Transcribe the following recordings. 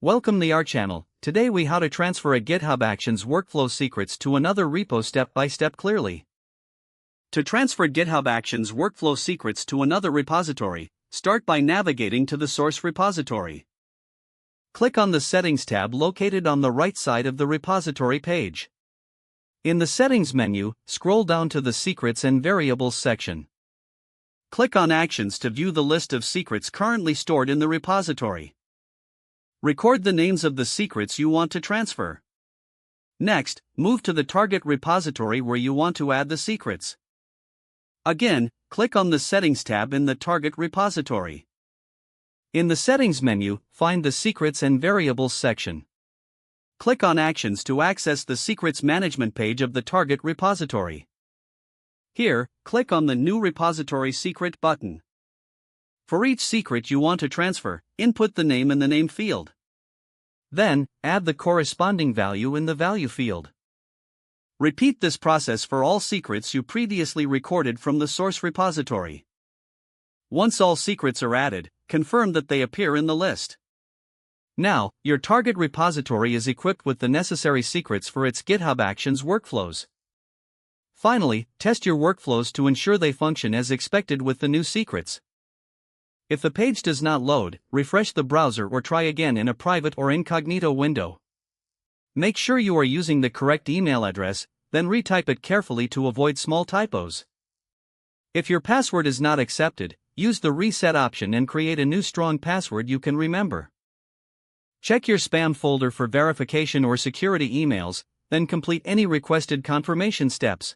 Welcome to our channel. Today we how to transfer a GitHub Actions workflow secrets to another repo step by step clearly. To transfer GitHub Actions workflow secrets to another repository, start by navigating to the source repository. Click on the Settings tab located on the right side of the repository page. In the Settings menu, scroll down to the Secrets and Variables section. Click on Actions to view the list of secrets currently stored in the repository. Record the names of the secrets you want to transfer. Next, move to the target repository where you want to add the secrets. Again, click on the Settings tab in the target repository. In the Settings menu, find the Secrets and Variables section. Click on Actions to access the secrets management page of the target repository. Here, click on the New Repository Secret button. For each secret you want to transfer, input the name in the name field. Then, add the corresponding value in the value field. Repeat this process for all secrets you previously recorded from the source repository. Once all secrets are added, confirm that they appear in the list. Now, your target repository is equipped with the necessary secrets for its GitHub Actions workflows. Finally, test your workflows to ensure they function as expected with the new secrets. If the page does not load, refresh the browser or try again in a private or incognito window. Make sure you are using the correct email address, then retype it carefully to avoid small typos. If your password is not accepted, use the reset option and create a new strong password you can remember. Check your spam folder for verification or security emails, then complete any requested confirmation steps.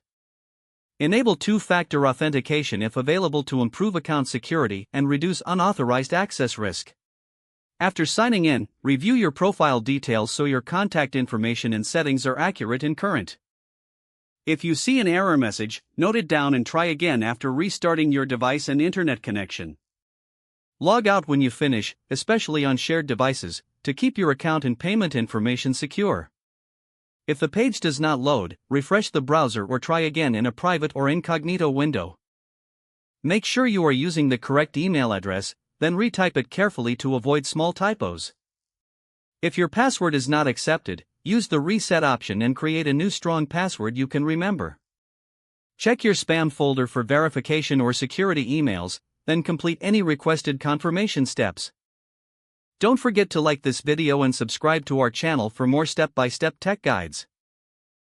Enable two-factor authentication if available to improve account security and reduce unauthorized access risk. After signing in, review your profile details so your contact information and settings are accurate and current. If you see an error message, note it down and try again after restarting your device and internet connection. Log out when you finish, especially on shared devices, to keep your account and payment information secure. If the page does not load, refresh the browser or try again in a private or incognito window. Make sure you are using the correct email address, then retype it carefully to avoid small typos. If your password is not accepted, use the reset option and create a new strong password you can remember. Check your spam folder for verification or security emails, then complete any requested confirmation steps. Don't forget to like this video and subscribe to our channel for more step-by-step tech guides.